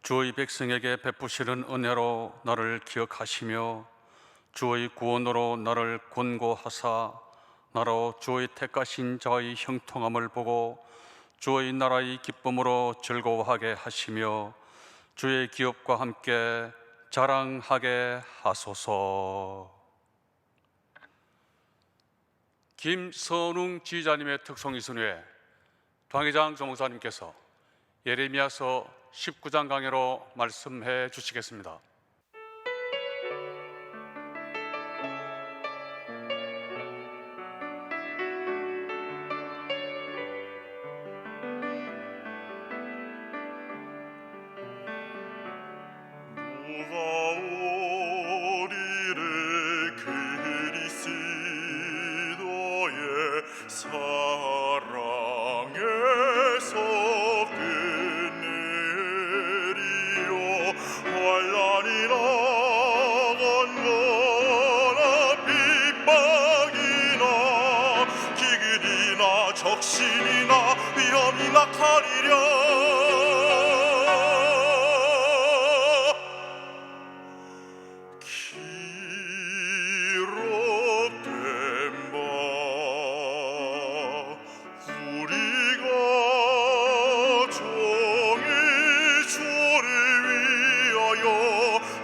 주의 백성에게 베푸시는 은혜로 나를 기억하시며 주의 구원으로 나를 권고하사 나로 주의 택하신 자의 형통함을 보고 주의 나라의 기쁨으로 즐거워하게 하시며 주의 기업과 함께 자랑하게 하소서. 김선웅 지휘자님의 특송이순 후에 당회장 조목사님께서 예레미야서 19장 강해로 말씀해 주시겠습니다. 적신이나 위험이나 가리려 기록된 바 우리가 종이 주를 위하여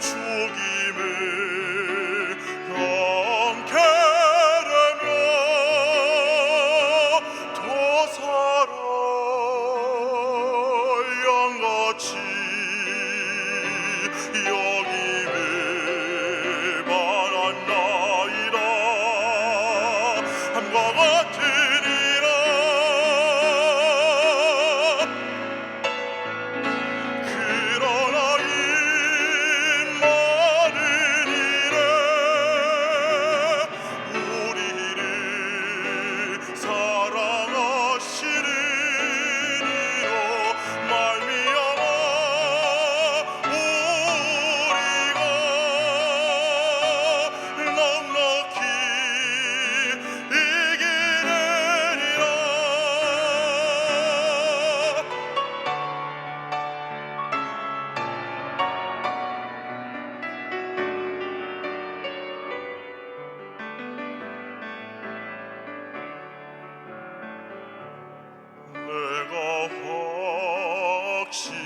죽임을 함께 양같이 여김을 바란나이다. 함과 같으리라. 그러나 이 많은 일에 우리를 사랑하시는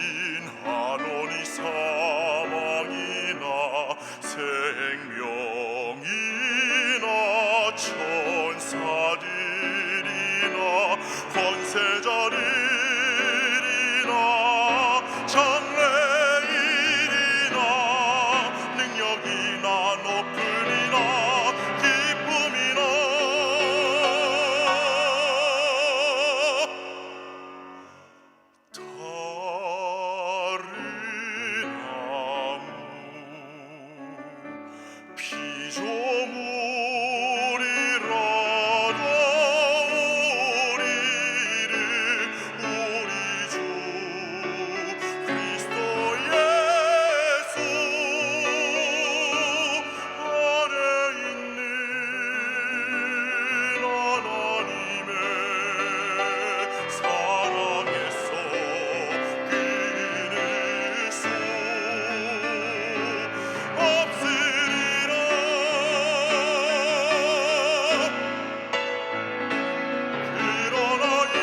확신하노니 사망이나 생명이나 천사들이나 권세자들이나 장래일이나 능력이나 높으리나 기쁨이나 피조물이라도 우리를 우리 주 그리스도 예수 안에 있는 하나님의 사랑에서 끊을 수 없으리라. 그러나 이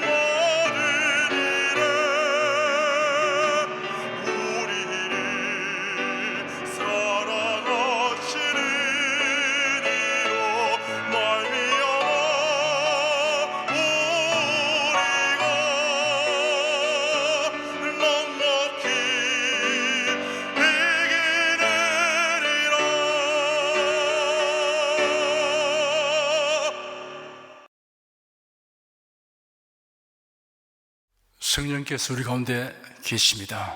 많은 일에 우리를 사랑하시는 이로 말미암아 우리가 넉넉히 이기느리라. 성령께서 우리 가운데 계십니다.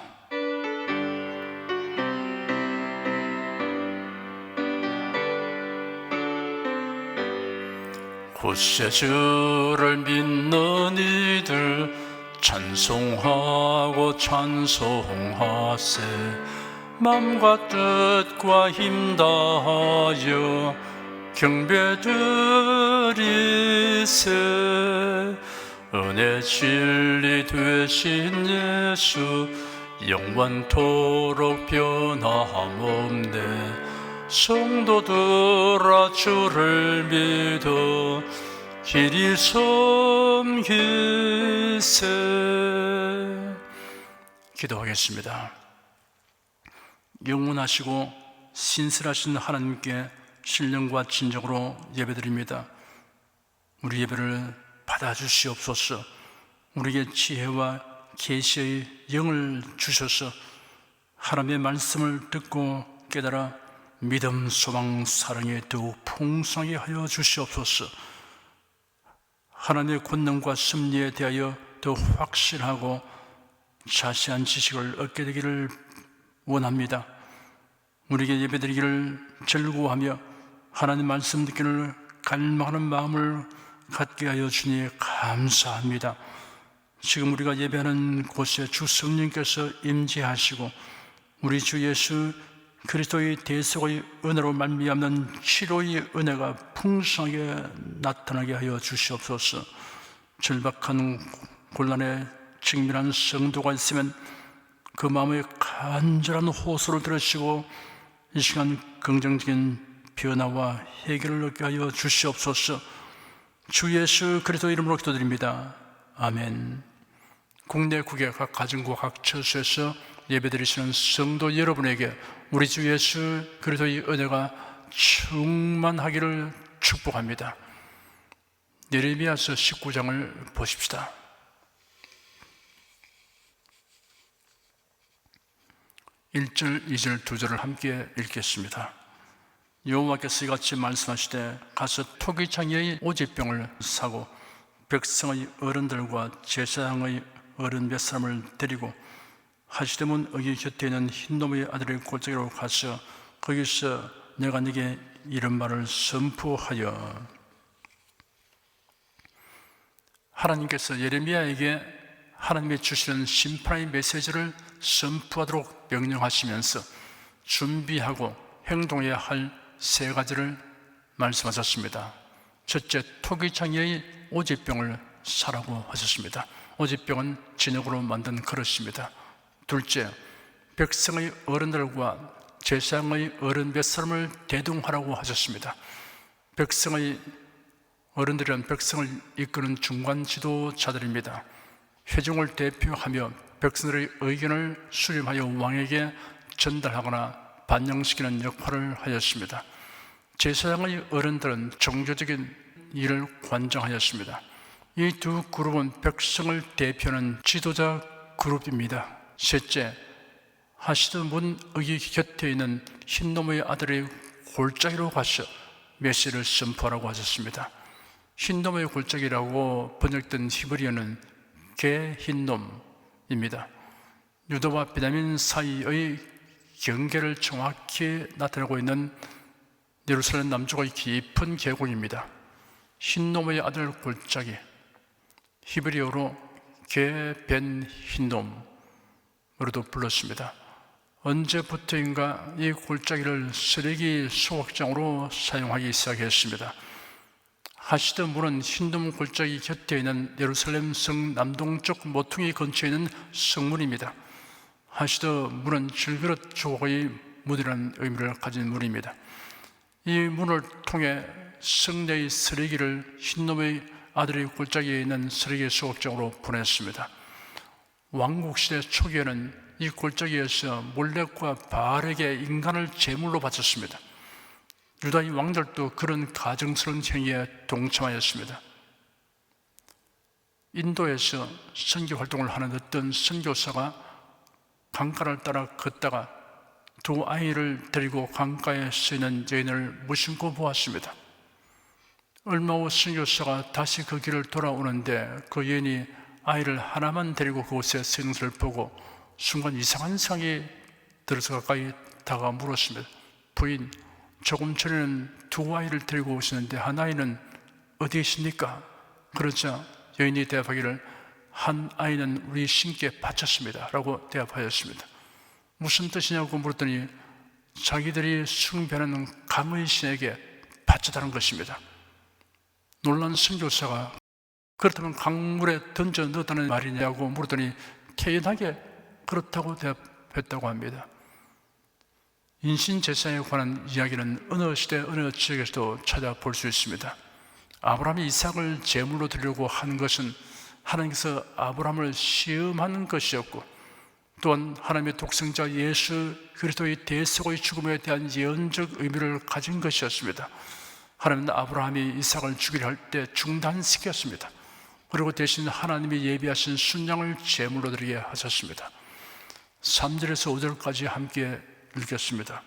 곧새 주를 믿는 이들 찬송하고 찬송하세. 맘과 뜻과 힘 다하여 경배드리세. 은혜 진리 되신 예수 영원토록 변함없네. 성도들아 주를 믿어 길이 섬기세. 기도하겠습니다. 영원하시고 신실하신 하나님께 신령과 진정으로 예배드립니다. 우리 예배를 받아주시옵소서. 우리에게 지혜와 계시의 영을 주셔서 하나님의 말씀을 듣고 깨달아 믿음, 소망, 사랑에 더욱 풍성하게 하여 주시옵소서. 하나님의 권능과 섭리에 대하여 더 확실하고 자세한 지식을 얻게 되기를 원합니다. 우리에게 예배드리기를 즐거워하며 하나님 말씀 듣기를 갈망하는 마음을 갖게 하여 주니 감사합니다. 지금 우리가 예배하는 곳에 주 성령께서 임재하시고 우리 주 예수 그리스도의 대속의 은혜로 말미암는 치료의 은혜가 풍성하게 나타나게 하여 주시옵소서. 절박한 곤란에 직면한 성도가 있으면 그 마음의 간절한 호소를 들으시고 이 시간 긍정적인 변화와 해결을 얻게 하여 주시옵소서. 주 예수 그리스도 이름으로 기도드립니다. 아멘. 국내 국외 각 가정과 각 처소에서 예배드리시는 성도 여러분에게 우리 주 예수 그리스도의 은혜가 충만하기를 축복합니다. 예레미야서 19장을 보십시다. 1절, 2절, 2절을 함께 읽겠습니다. 여호와께서 이같이 말씀하시되 가서 토기창의 오지병을 사고 백성의 어른들과 제사장의 어른 몇 사람을 데리고 하시드문 의의 곁에 있는 흰놈의 아들의 골짜기로 가서 거기서 내가 네게 이런 말을 선포하여. 하나님께서 예레미야에게 하나님의 주시는 심판의 메시지를 선포하도록 명령하시면서 준비하고 행동해야 할 세 가지를 말씀하셨습니다. 첫째, 토기창의 오지병을 사라고 하셨습니다. 오지병은 진흙으로 만든 그릇입니다. 둘째, 백성의 어른들과 제사장의 어른 몇 사람을 대동하라고 하셨습니다. 백성의 어른들은 백성을 이끄는 중간 지도자들입니다. 회중을 대표하며 백성들의 의견을 수렴하여 왕에게 전달하거나 반영시키는 역할을 하였습니다. 제사장의 어른들은 종교적인 일을 관장하였습니다. 이 두 그룹은 백성을 대표하는 지도자 그룹입니다. 셋째, 하시드문 의의 곁에 있는 흰놈의 아들의 골짜기로 가서 메시를 선포하라고 하셨습니다. 흰놈의 골짜기라고 번역된 히브리어는 개 흰놈입니다. 유다와 베냐민 사이의 경계를 정확히 나타내고 있는 예루살렘 남쪽의 깊은 계곡입니다. 흰놈의 아들 골짜기, 히브리어로 개 벤 흰놈으로도 불렀습니다. 언제부터인가 이 골짜기를 쓰레기 수확장으로 사용하기 시작했습니다. 하시드문은 흰돔 골짜기 곁에 있는 예루살렘 성 남동쪽 모퉁이 근처에 있는 성문입니다. 하시드문은 질그릇 조각의 문이라는 의미를 가진 문입니다. 이 문을 통해 성내의 쓰레기를 흰놈의 아들의 골짜기에 있는 쓰레기 수확장으로 보냈습니다. 왕국시대 초기에는 이 골짜기에서 몰렉과 바알에게 인간을 제물로 바쳤습니다. 유다의 왕들도 그런 가증스러운 행위에 동참하였습니다. 인도에서 선교 활동을 하는 어떤 선교사가 강가를 따라 걷다가 두 아이를 데리고 강가에 쓰이는 여인을 무심코 보았습니다. 얼마 후 선교사가 다시 그 길을 돌아오는데 그 여인이 아이를 하나만 데리고 그곳에 쓰이는 것을 보고 순간 이상한 생각이 들어서 가까이 다가가 물었습니다. 부인, 조금 전에는 두 아이를 데리고 오시는데 한 아이는 어디 있습니까? 그러자 여인이 대답하기를 한 아이는 우리 신께 바쳤습니다 라고 대답하였습니다. 무슨 뜻이냐고 물었더니 자기들이 숭배하는 감의 신에게 바쳤다는 것입니다. 놀란 선교사가 그렇다면 강물에 던져 넣었다는 말이냐고 물었더니 태연하게 그렇다고 대답했다고 합니다. 인신제사에 관한 이야기는 어느 시대 어느 지역에서도 찾아볼 수 있습니다. 아브라함이 이삭을 제물로 드리려고 한 것은 하나님께서 아브라함을 시험하는 것이었고, 또한 하나님의 독생자 예수 그리스도의 대속의 죽음에 대한 예언적 의미를 가진 것이었습니다. 하나님은 아브라함이 이삭을 죽이려 할 때 중단시켰습니다. 그리고 대신 하나님이 예비하신 순양을 제물로 드리게 하셨습니다. 3절에서 5절까지 함께 읽겠습니다.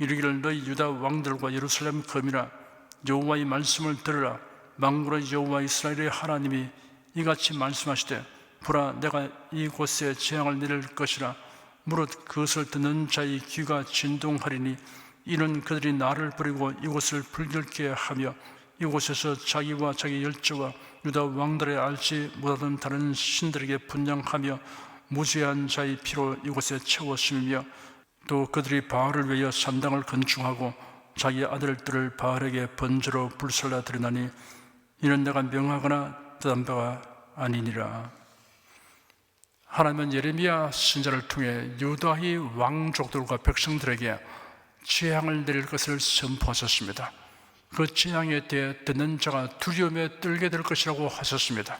이르기를 너희 유다 왕들과 예루살렘 거민아 여호와의 말씀을 들으라. 만군의 여호와 이스라엘의 하나님이 이같이 말씀하시되 보라 내가 이곳에 재앙을 내릴 것이라. 무릇 그것을 듣는 자의 귀가 진동하리니 이는 그들이 나를 버리고 이곳을 불결케 하며 이곳에서 자기와 자기 열조와 유다 왕들의 알지 못하던 다른 신들에게 분양하며 무죄한 자의 피로 이곳에 채웠으며, 또 그들이 바알을 위하여 산당을 건축하고 자기 아들들을 바알에게 번제로 불살라 드리나니 이는 내가 명하거나 뜻한 바가 아니니라. 하나님은 예레미야 선지자를 통해 유다의 왕족들과 백성들에게 재앙을 내릴 것을 선포하셨습니다. 그 재앙에 대해 듣는 자가 두려움에 떨게 될 것이라고 하셨습니다.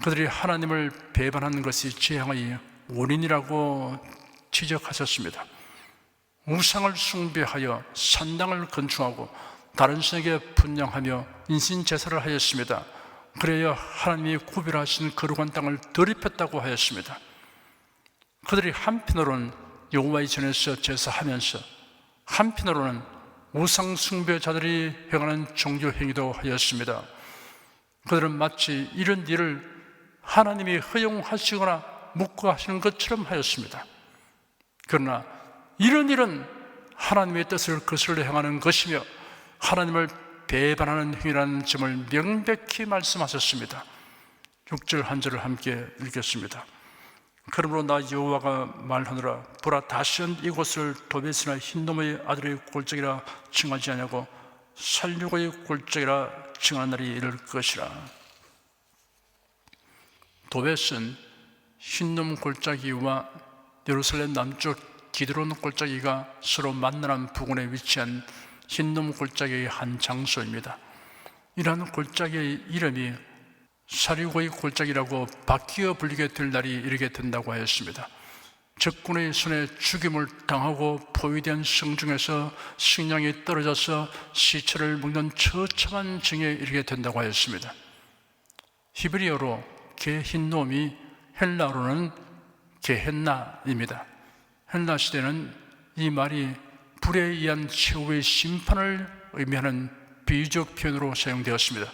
그들이 하나님을 배반하는 것이 재앙의 원인이라고 지적하셨습니다. 우상을 숭배하여 산당을 건축하고 다른 신에게 분양하며 인신제사를 하였습니다. 그래야 하나님이 구별하신 거룩한 땅을 더럽혔다고 하였습니다. 그들이 한편으로는 여호와의 전에서 제사하면서 한편으로는 우상 숭배자들이 행하는 종교 행위도 하였습니다. 그들은 마치 이런 일을 하나님이 허용하시거나 묵과하시는 것처럼 하였습니다. 그러나 이런 일은 하나님의 뜻을 거슬러 행하는 것이며 하나님을 배반하는 행위라는 점을 명백히 말씀하셨습니다. 6절 한 절을 함께 읽겠습니다. 그러므로 나 여호와가 말하노라. 보라 다시는 이곳을 도벳이나 흰놈의 아들의 골짜기라 칭하지 아니하고 살육의 골짜기라 칭하는 날이 이를 것이라. 도벳은 흰놈 골짜기와 예루살렘 남쪽 기드론 골짜기가 서로 만나는 부근에 위치한 흰놈 골짜기의 한 장소입니다. 이러한 골짜기의 이름이 사륙의 골짜기라고 바뀌어 불리게 될 날이 이르게 된다고 하였습니다. 적군의 손에 죽임을 당하고 포위된 성중에서 식량이 떨어져서 시체를 먹는 처참한 징에 이르게 된다고 하였습니다. 히브리어로 게힌놈이 헬라어로는 게헨나입니다. 헬라 시대는 이 말이 불에 의한 최후의 심판을 의미하는 비유적 표현으로 사용되었습니다.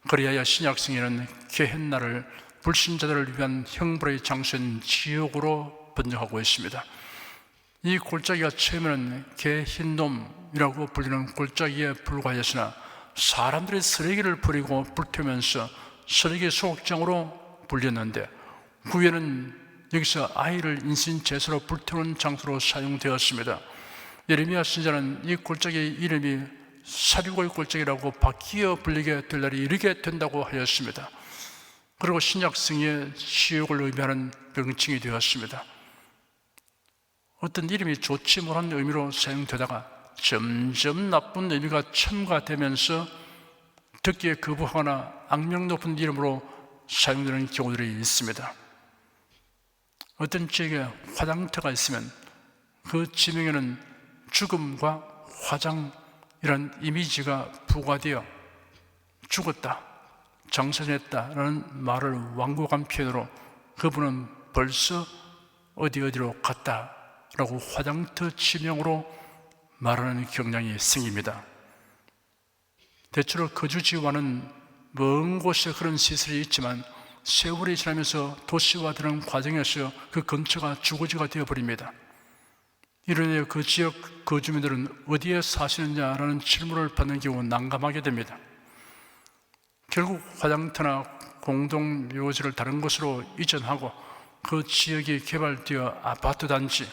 그리하여 신약성에는 게헨나를 불신자들을 위한 형벌의 장소인 지옥으로 번역하고 있습니다. 이 골짜기가 처음에는 게힌놈이라고 불리는 골짜기에 불과하였으나 사람들이 쓰레기를 버리고 불태우면서 쓰레기 소각장으로 불렸는데 후에는 여기서 아이를 인신제사로 불태우는 장소로 사용되었습니다. 예레미야 선지자는 이 골짜기의 이름이 사륙의 골짜기라고 바뀌어 불리게 될 날이 이르게 된다고 하였습니다. 그리고 신약성의 지옥을 의미하는 명칭이 되었습니다. 어떤 이름이 좋지 못한 의미로 사용되다가 점점 나쁜 의미가 첨가되면서 듣기에 거부하거나 악명 높은 이름으로 사용되는 경우들이 있습니다. 어떤 지역에 화장터가 있으면 그 지명에는 죽음과 화장이란 이미지가 부과되어 죽었다, 장사했다라는 말을 완곡한 표현으로 그분은 벌써 어디로 갔다라고 화장터 지명으로 말하는 경향이 생깁니다. 대체로 거주지와는 먼 곳에 그런 시설이 있지만 세월이 지나면서 도시화되는 과정에서 그 근처가 주거지가 되어버립니다. 이러니 그 지역 거주민들은 어디에 사시느냐라는 질문을 받는 경우 난감하게 됩니다. 결국 화장터나 공동묘지를 다른 곳으로 이전하고 그 지역이 개발되어 아파트 단지,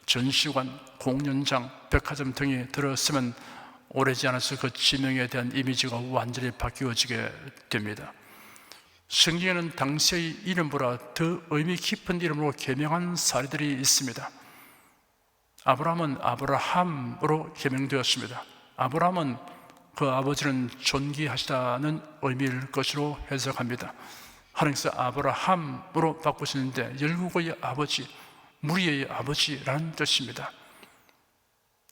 전시관, 공연장, 백화점 등이 들어서면 오래지 않아서 그 지명에 대한 이미지가 완전히 바뀌어지게 됩니다. 성경에는 당시의 이름보다 더 의미 깊은 이름으로 개명한 사례들이 있습니다. 아브라함은 아브라함으로 개명되었습니다. 아브라함은 그 아버지는 존귀하시다는 의미일 것으로 해석합니다. 하나님께서 아브라함으로 바꾸시는데 열국의 아버지, 무리의 아버지라는 뜻입니다.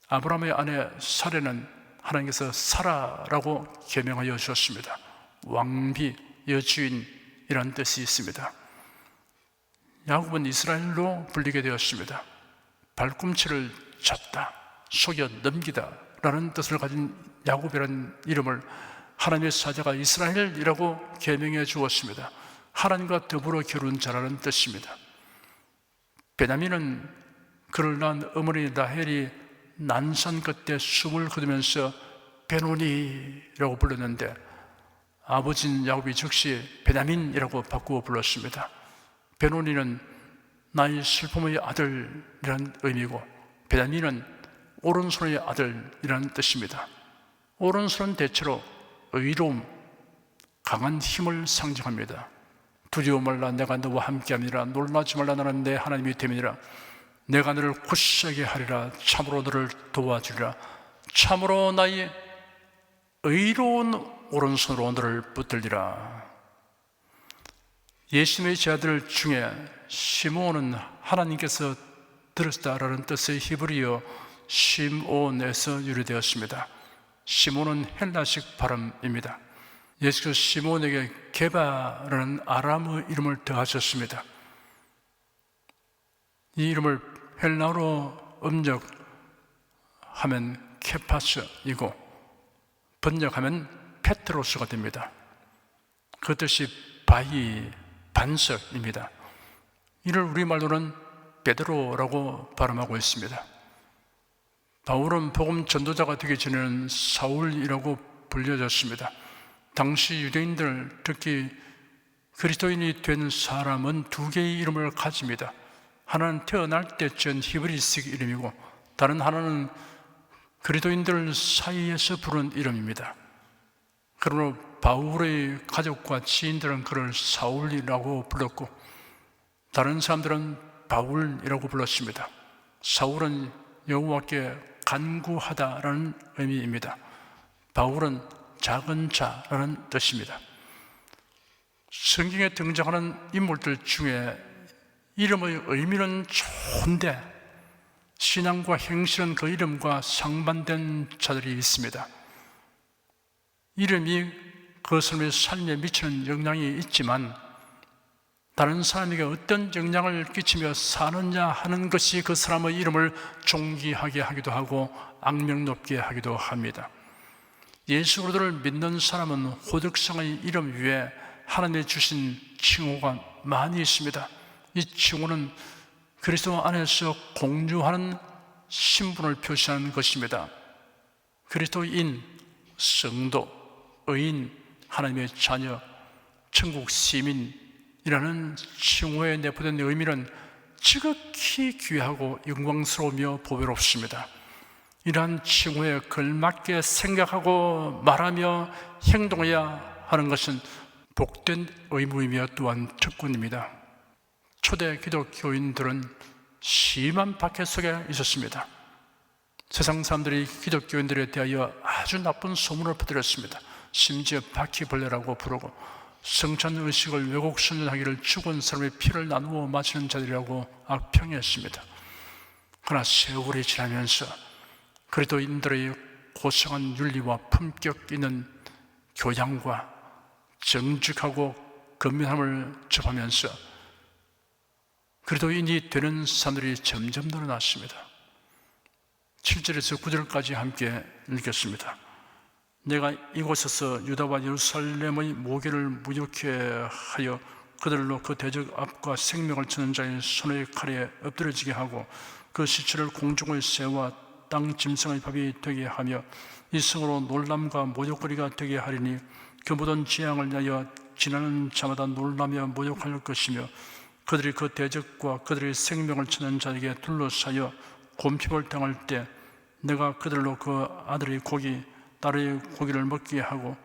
아브라함의 아내 사레는 하나님께서 사라라고 개명하여 주셨습니다. 왕비, 여주인이라는 뜻이 있습니다. 야곱은 이스라엘로 불리게 되었습니다. 발꿈치를 잡다, 속여 넘기다 라는 뜻을 가진 야곱이라는 이름을 하나님의 사자가 이스라엘이라고 개명해 주었습니다. 하나님과 더불어 겨룬 자라는 뜻입니다. 베냐민은 그를 낳은 어머니 라헬이 난산 끝에 숨을 거두면서 베노니라고 불렀는데 아버지인 야곱이 즉시 베냐민이라고 바꾸어 불렀습니다. 베노니는 나의 슬픔의 아들이라는 의미고 베냐민은 오른손의 아들이라는 뜻입니다. 오른손은 대체로 의로움, 강한 힘을 상징합니다. 두려워 말라, 내가 너와 함께함이라. 놀라지 말라, 나는 내 하나님이 됨이니라. 내가 너를 굳세게 하리라. 참으로 너를 도와주리라. 참으로 나의 의로운 오른손으로 너를 붙들리라. 예수님의 제자들 중에 시므온은 하나님께서 들으시다라는 뜻의 히브리어 심온에서 유래되었습니다. 시몬은 헬라식 발음입니다. 예수께서 시몬에게 게바라는 아람어 이름을 더하셨습니다. 이 이름을 헬라어로 음력하면 케파스이고 번역하면 페트로스가 됩니다. 그 뜻이 바위, 반석입니다. 이를 우리말로는 베드로라고 발음하고 있습니다. 바울은 복음 전도자가 되기 전에는 사울이라고 불려졌습니다. 당시 유대인들, 특히 그리스도인이 된 사람은 두 개의 이름을 가집니다. 하나는 태어날 때 지은 히브리식 이름이고 다른 하나는 그리스도인들 사이에서 부른 이름입니다. 그러므로 바울의 가족과 지인들은 그를 사울이라고 불렀고 다른 사람들은 바울이라고 불렀습니다. 사울은 여호와께 간구하다라는 의미입니다. 바울은 작은 자라는 뜻입니다. 성경에 등장하는 인물들 중에 이름의 의미는 좋은데 신앙과 행실은 그 이름과 상반된 자들이 있습니다. 이름이 그 사람의 삶에 미치는 영향이 있지만 다른 사람에게 어떤 영향을 끼치며 사느냐 하는 것이 그 사람의 이름을 존귀하게 하기도 하고 악명 높게 하기도 합니다. 예수 그리스도를 믿는 사람은 호득성의 이름 위에 하나님이 주신 칭호가 많이 있습니다. 이 칭호는 그리스도 안에서 공유하는 신분을 표시하는 것입니다. 그리스도인, 성도, 의인, 하나님의 자녀, 천국 시민이라는 칭호에 내포된 의미는 지극히 귀하고 영광스러우며 보배롭습니다. 이러한 칭호에 걸맞게 생각하고 말하며 행동해야 하는 것은 복된 의무이며 또한 특권입니다. 초대 기독교인들은 심한 박해 속에 있었습니다. 세상 사람들이 기독교인들에 대하여 아주 나쁜 소문을 퍼뜨렸습니다. 심지어 바퀴벌레라고 부르고 성찬의식을 왜곡 선전하기를 죽은 사람의 피를 나누어 마시는 자들이라고 악평했습니다. 그러나 세월이 지나면서 그리스도인들의 고상한 윤리와 품격 있는 교양과 정직하고 건면함을 접하면서 그리스도인이 되는 사람들이 점점 늘어났습니다. 7절에서 9절까지 함께 읽겠습니다. 내가 이곳에서 유다와 예루살렘의 모계를 무력케 하여 그들로 그 대적 앞과 생명을 치는 자의 손의 칼에 엎드려지게 하고 그 시체를 공중의 새와 땅 짐승의 밥이 되게 하며 이 성으로 놀람과 모욕거리가 되게 하리니 그 모든 재앙을 위하여 지나는 자마다 놀라며 모욕할 것이며 그들이 그 대적과 그들의 생명을 치는 자에게 둘러싸여 곰핍을 당할 때 내가 그들로 그 아들의 고기, 딸의 고기를 먹게 하고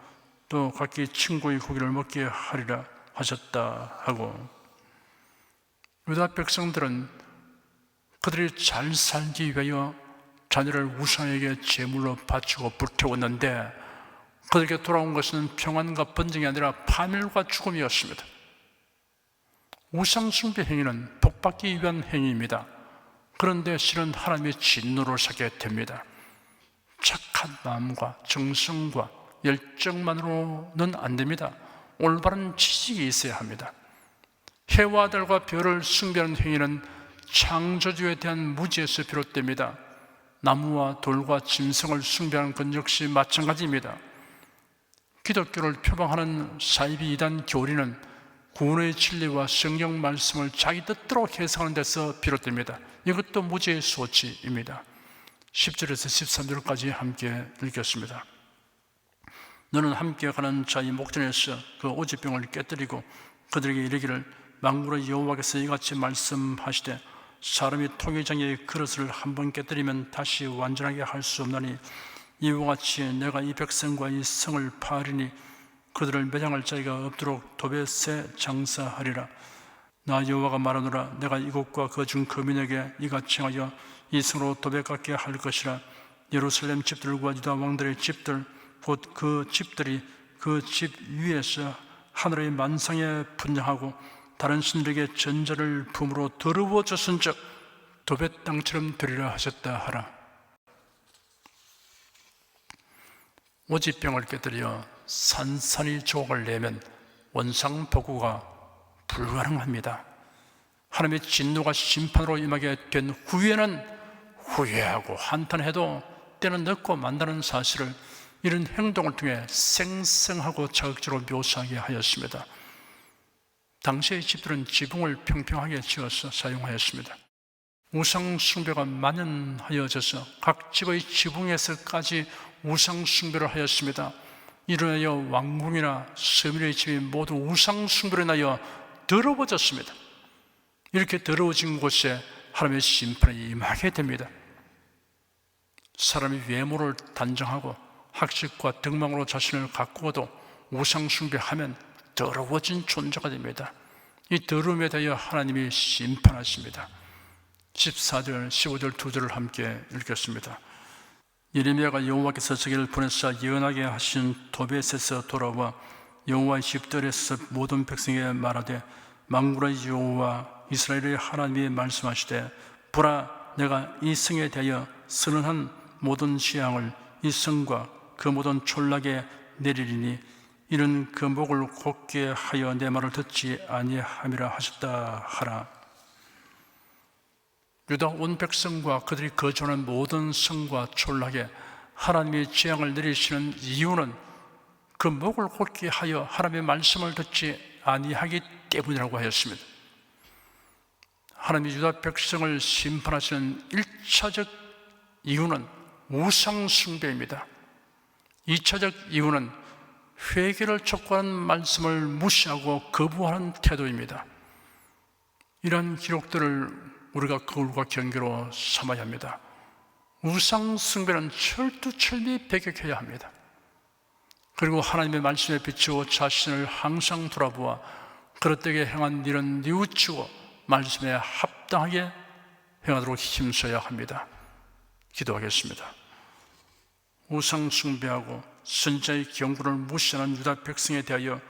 또 각기 친구의 고기를 먹게 하리라 하셨다 하고, 유다 백성들은 그들이 잘 살기 위하여 자녀를 우상에게 제물로 바치고 불태웠는데 그들에게 돌아온 것은 평안과 번영이 아니라 파멸과 죽음이었습니다. 우상 숭배 행위는 복받기 위한 행위입니다. 그런데 실은 하나님의 진노를 사게 됩니다. 착한 마음과 정성과 열정만으로는 안 됩니다. 올바른 지식이 있어야 합니다. 해와 달과 별을 숭배하는 행위는 창조주에 대한 무지에서 비롯됩니다. 나무와 돌과 짐승을 숭배하는 것 역시 마찬가지입니다. 기독교를 표방하는 사이비 이단 교리는 구원의 진리와 성경 말씀을 자기 뜻대로 해석하는 데서 비롯됩니다. 이것도 무지의 소치입니다. 10절에서 13절까지 함께 읽겠습니다. 너는 함께 가는 자의 목전에서 그 오지병을 깨뜨리고 그들에게 이르기를 만군의 여호와께서 이같이 말씀하시되 사람이 통회장의 그릇을 한번 깨뜨리면 다시 완전하게 할 수 없나니 이와 같이 내가 이 백성과 이 성을 파하리니 그들을 매장할 자리가 없도록 도벳에 장사하리라. 나 여호와가 말하노라. 내가 이곳과 거중 거민에게 이같이 하여 이 성으로 도벳 같게 할 것이라. 예루살렘 집들과 유다 왕들의 집들 곧 그 집들이 그 집 위에서 하늘의 만상에 분양하고 다른 신들에게 전자를 품으로 더러워졌은즉 도벳 땅처럼 되리라 하셨다 하라. 오지병을 깨뜨려 산산이 조각을 내면 원상복구가 불가능합니다. 하나님의 진노가 심판으로 임하게 된 후에는 후회하고 한탄해도 때는 늦고 만다는 사실을 이런 행동을 통해 생생하고 자극적으로 묘사하게 하였습니다. 당시의 집들은 지붕을 평평하게 지어서 사용하였습니다. 우상 숭배가 만연하여져서 각 집의 지붕에서까지 우상 숭배를 하였습니다. 이로 인하여 왕궁이나 서민의 집이 모두 우상 숭배로 인하여 더러워졌습니다. 이렇게 더러워진 곳에 하나님의 심판이 임하게 됩니다. 사람이 외모를 단정하고 학식과 덕망으로 자신을 가꾸어도 우상 숭배하면 더러워진 존재가 됩니다. 이 더러움에 대하여 하나님이 심판하십니다. 14절, 15절 두 절을 함께 읽겠습니다. 예레미야가 여호와께서 저기를 보내사 예언하게 하신 도벳에서 돌아와 여호와의 집들에서 모든 백성에게 말하되 만군의 여호와 이스라엘의 하나님이 말씀하시되 보라, 내가 이 성에 대하여 선언한 모든 재앙을 이 성과 그 모든 촌락에 내리리니 이는 그 목을 곧게 하여 내 말을 듣지 아니함이라 하셨다 하라. 유다 온 백성과 그들이 거주하는 모든 성과 촌락에 하나님의 재앙을 내리시는 이유는 그 목을 곧게 하여 하나님의 말씀을 듣지 아니하기 때문이라고 하였습니다. 하나님이 유다 백성을 심판하시는 1차적 이유는 우상 숭배입니다. 2차적 이유는 회개를 촉구하는 말씀을 무시하고 거부하는 태도입니다. 이러한 기록들을 우리가 거울과 경계로 삼아야 합니다. 우상 숭배는 철두철미 배격해야 합니다. 그리고 하나님의 말씀에 비추어 자신을 항상 돌아보아 그릇되게 행한 일은 뉘우치고 말씀에 합당하게 행하도록 힘써야 합니다. 기도하겠습니다. 우상 숭배하고 선지자의 경고를 무시하는 유다 백성에 대하여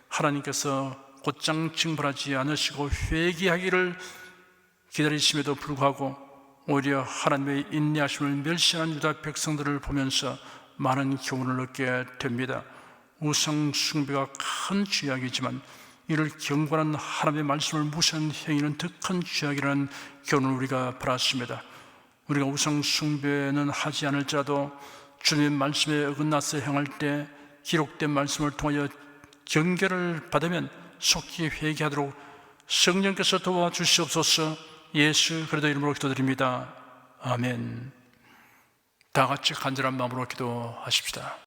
하나님께서 곧장 징벌하지 않으시고 회개하기를 기다리심에도 불구하고 오히려 하나님의 인내하심을 멸시하는 유다 백성들을 보면서 많은 교훈을 얻게 됩니다. 우상 숭배가 큰 죄악이지만 이를 경고하는 하나님의 말씀을 무시하는 행위는 더 큰 죄악이라는 교훈을 우리가 받았습니다. 우리가 우상 숭배는 하지 않을지라도 주님의 말씀에 어긋나서 행할 때 기록된 말씀을 통하여 경계를 받으면 속히 회개하도록 성령께서 도와주시옵소서. 예수 그리스도 이름으로 기도드립니다. 아멘. 다 같이 간절한 마음으로 기도하십시다.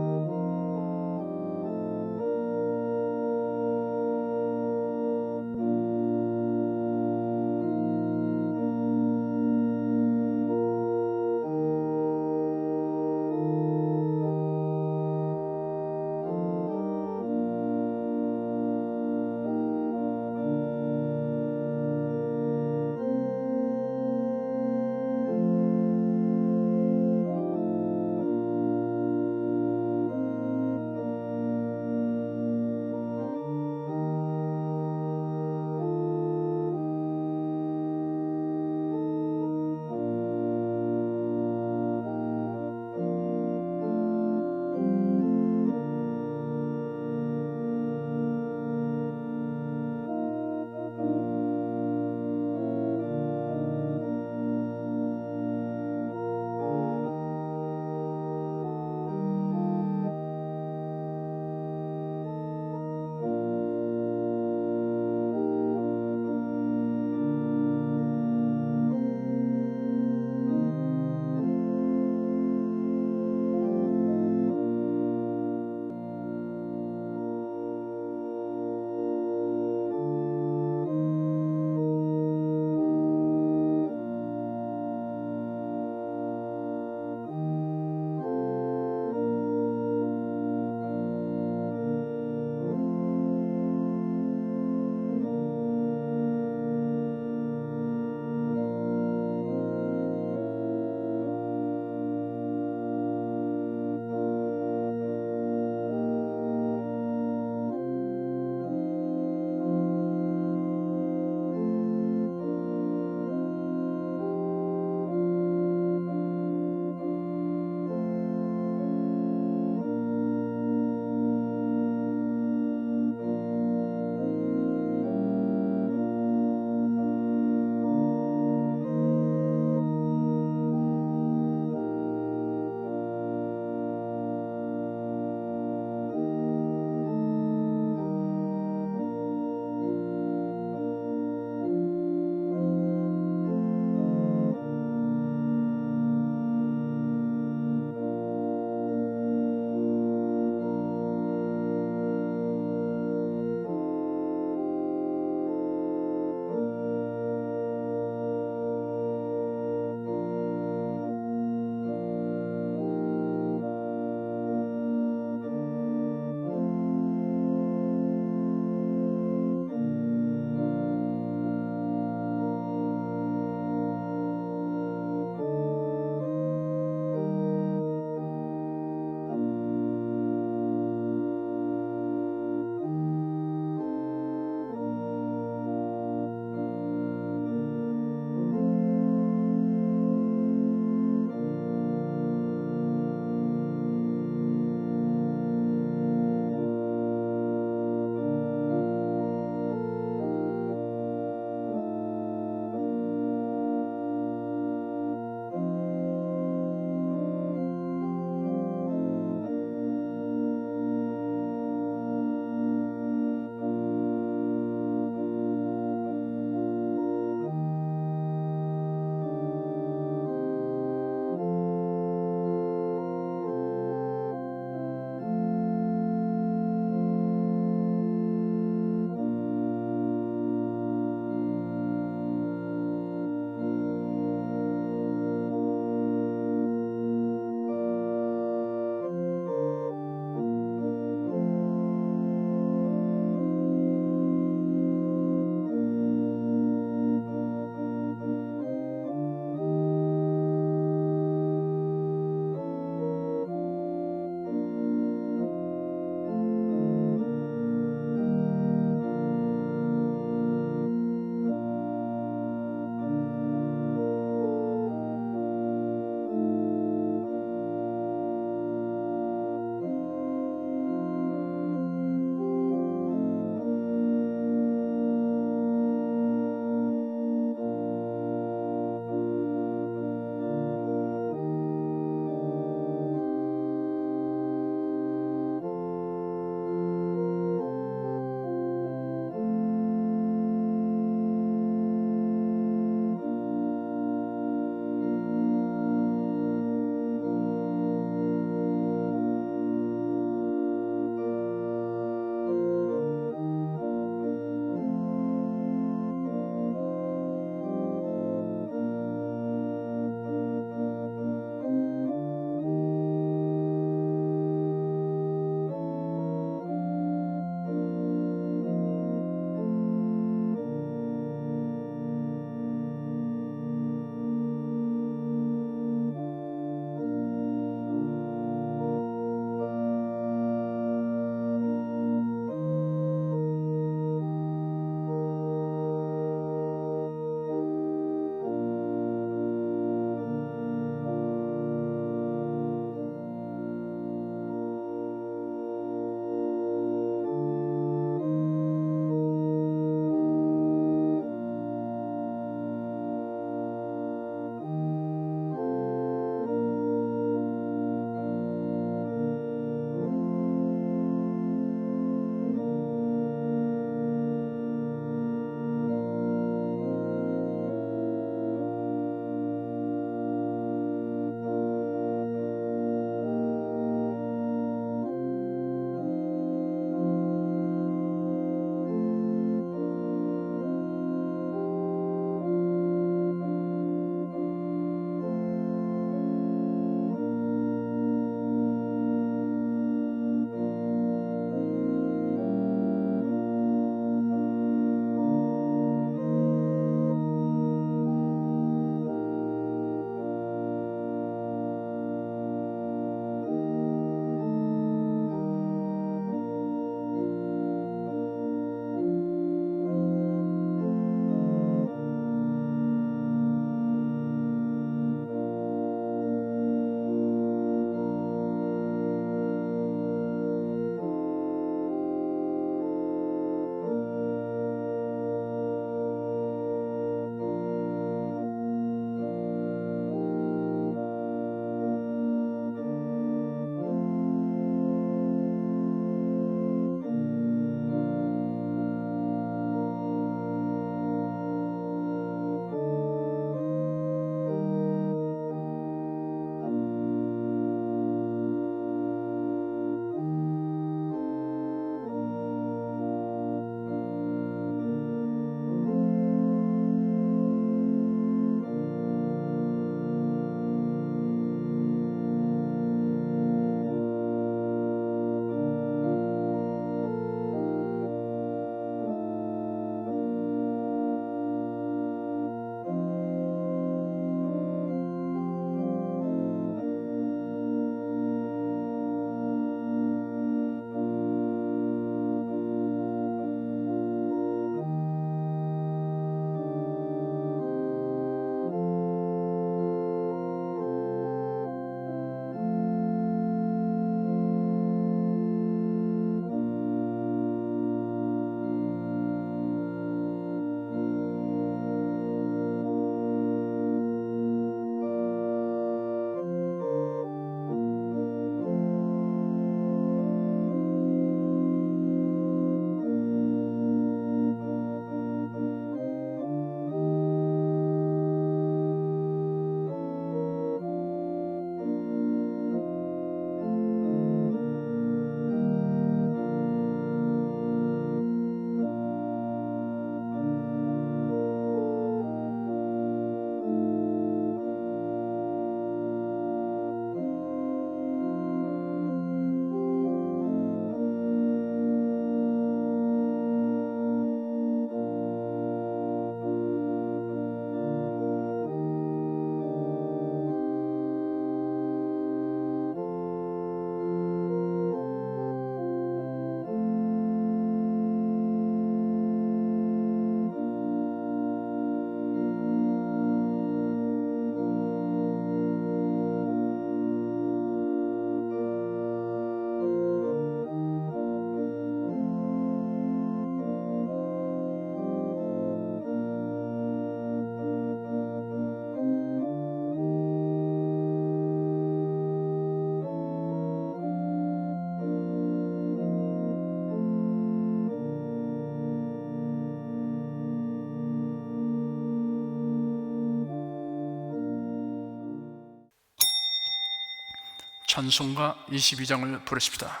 찬송가 22장을 부르십시다.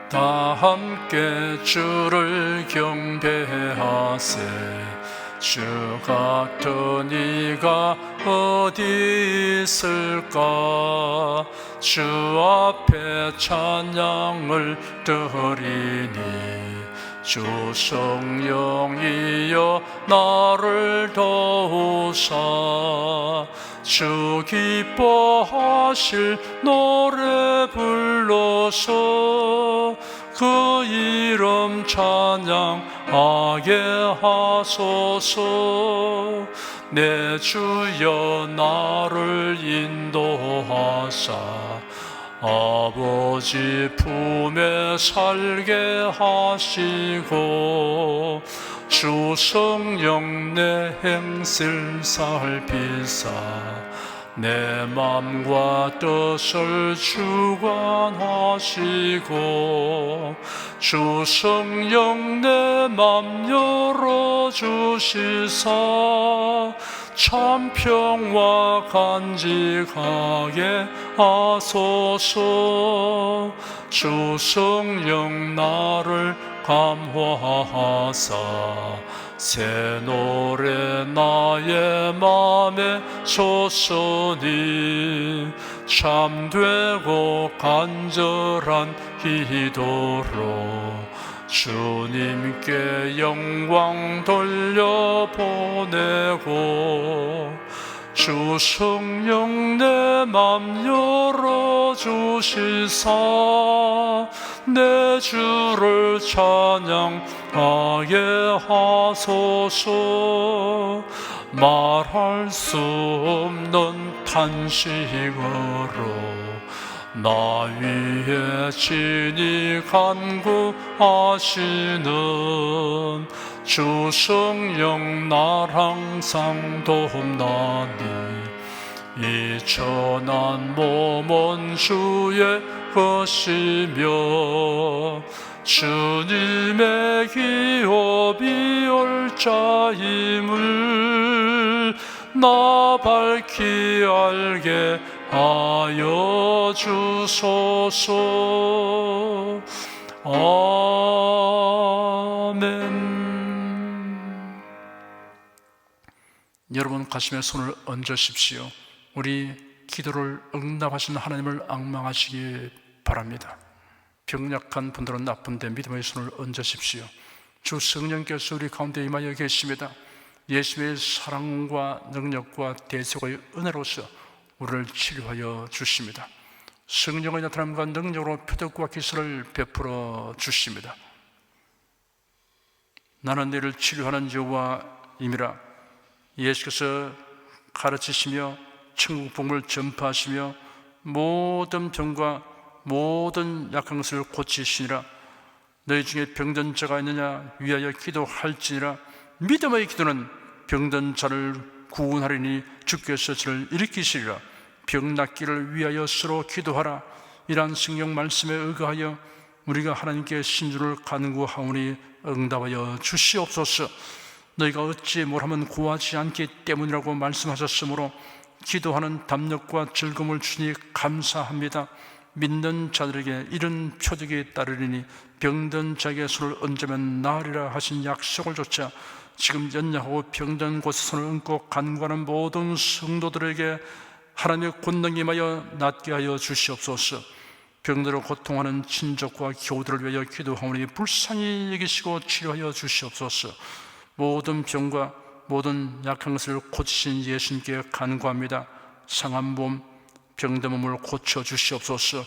다 함께 주를 경배하세. 주 같은 이가 어디 있을까. 주 앞에 찬양을 드리니 주 성령이여 나를 도우사. 주 기뻐하실 노래 불러서 그 이름 찬양하게 하소서. 내 주여 나를 인도하사 아버지 품에 살게 하시고 주 성령 내 행실 살피사 내 맘과 뜻을 주관하시고 주 성령 내 맘 열어주시사 참 평화 간직하게 하소서. 주 성령 나를 감화하사 새 노래 나의 맘에 솟으니 참되고 간절한 기도로 주님께 영광 돌려보내고 주 성령 내 맘 열어주시사 내 주를 찬양하게 하소서. 말할 수 없는 탄식으로 나 위에 진이 간구하시는 주 성령 날 항상 돕나니 이 천한 몸은 주의 것이며 주님의 기업이 올자임을 나 밝히 알게 하여 주소서. 아멘. 여러분 가슴에 손을 얹으십시오. 우리 기도를 응답하신 하나님을 앙망하시기 바랍니다. 병약한 분들은 나쁜데 믿음의 손을 얹으십시오. 주 성령께서 우리 가운데 임하여 계십니다. 예수의 사랑과 능력과 대속의 은혜로서 우리를 치료하여 주십니다. 성령의 나타남과 능력으로 표적과 기술을 베풀어 주십니다. 나는 너를 치료하는 여호와임이라. 예수께서 가르치시며 천국 복음을 전파하시며 모든 병과 모든 약한 것을 고치시니라. 너희 중에 병든 자가 있느냐 위하여 기도할지니라. 믿음의 기도는 병든 자를 구원하리니 주께서 저를 일으키시리라. 병 낫기를 위하여 서로 기도하라. 이러한 성경 말씀에 의거하여 우리가 하나님께 신주를 간구하오니 응답하여 주시옵소서. 너희가 어찌 뭘하면 구하지 않기 때문이라고 말씀하셨으므로 기도하는 담력과 즐거움을 주니 감사합니다. 믿는 자들에게 이런 표적이 따르리니 병든 자에게 손을 얹으면 나으리라 하신 약속을 조차 지금 연약하고 병든 곳에 손을 얹고 간구하는 모든 성도들에게 하나님의 권능이 임하여 낫게 하여 주시옵소서. 병들어 고통하는 친족과 교우들을 위하여 기도하오니 불쌍히 여기시고 치료하여 주시옵소서. 모든 병과 모든 약한 것을 고치신 예수님께 간구합니다. 상한 몸, 병든 몸을 고쳐 주시옵소서.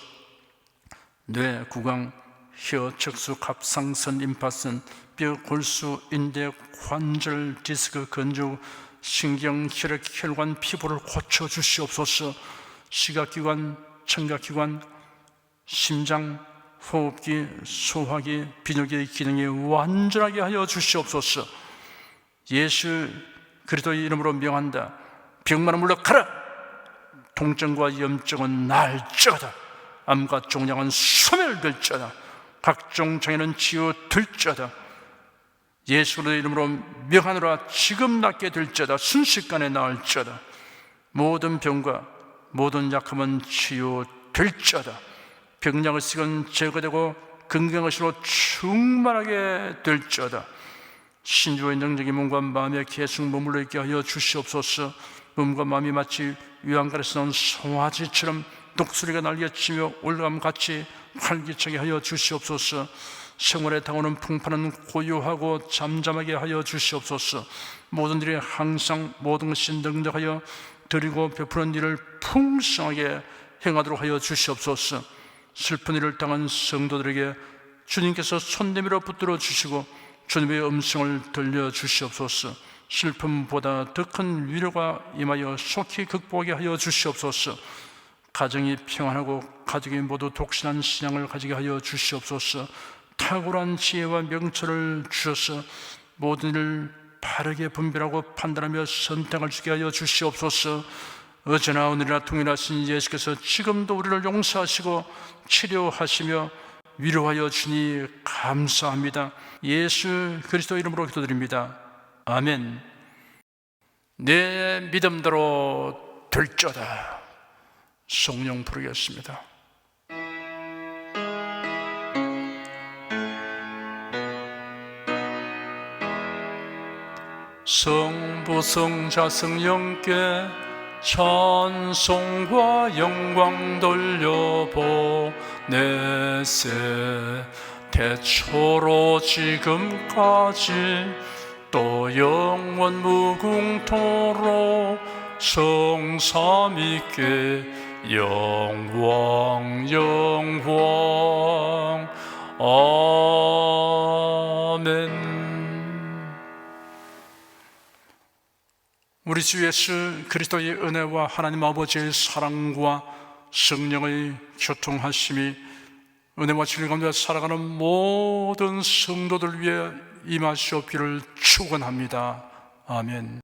뇌, 구강, 혀, 척수, 갑상선, 임파선, 뼈, 골수, 인대, 관절, 디스크, 근육, 신경, 혈액, 혈관, 피부를 고쳐 주시옵소서. 시각기관, 청각기관, 심장, 호흡기, 소화기, 비뇨기의 기능이 완전하게 하여 주시옵소서. 예수 그리스도의 이름으로 명한다. 병만은 물러가라. 통증과 염증은 날짜다. 암과 종양은 소멸될자다. 각종 장애는 치유될자다. 예수 그리스도의 이름으로 명하노라. 지금 낫게 될지어다. 순식간에 나을지어다. 모든 병과 모든 약함은 치유될지어다. 병약의식은 제거되고 건강의식으로 충만하게 될지어다. 신주의 능력이 몸과 마음에 계속 머물러 있게 하여 주시옵소서. 몸과 마음이 마치 유황가에서 나온 송아지처럼 독수리가 날개치며 올라감같이 활기차게 하여 주시옵소서. 생활에 당하는 풍파는 고요하고 잠잠하게 하여 주시옵소서. 모든 일에 항상 모든 것이 능력하여 드리고 베푸는 일을 풍성하게 행하도록 하여 주시옵소서. 슬픈 일을 당한 성도들에게 주님께서 손 내밀어 붙들어 주시고 주님의 음성을 들려 주시옵소서. 슬픔보다 더 큰 위로가 임하여 속히 극복하게 하여 주시옵소서. 가정이 평안하고 가족이 모두 독신한 신앙을 가지게 하여 주시옵소서. 탁월한 지혜와 명철을 주셔서 모든 일을 바르게 분별하고 판단하며 선택을 주게 하여 주시옵소서. 어제나 오늘이나 동일하신 예수께서 지금도 우리를 용서하시고 치료하시며 위로하여 주니 감사합니다. 예수 그리스도 이름으로 기도드립니다. 아멘. 내 믿음대로 될지어다. 성령 부르겠습니다. 성부 성자 성령께 찬송과 영광 돌려보내세. 태초로 지금까지 또 영원 무궁토록 성삼위께 영광 영광. 아멘. 우리 주 예수 그리스도의 은혜와 하나님 아버지의 사랑과 성령의 교통하심이 은혜와 진리 가운데 살아가는 모든 성도들 위해 임하시옵기를 축원합니다. 아멘.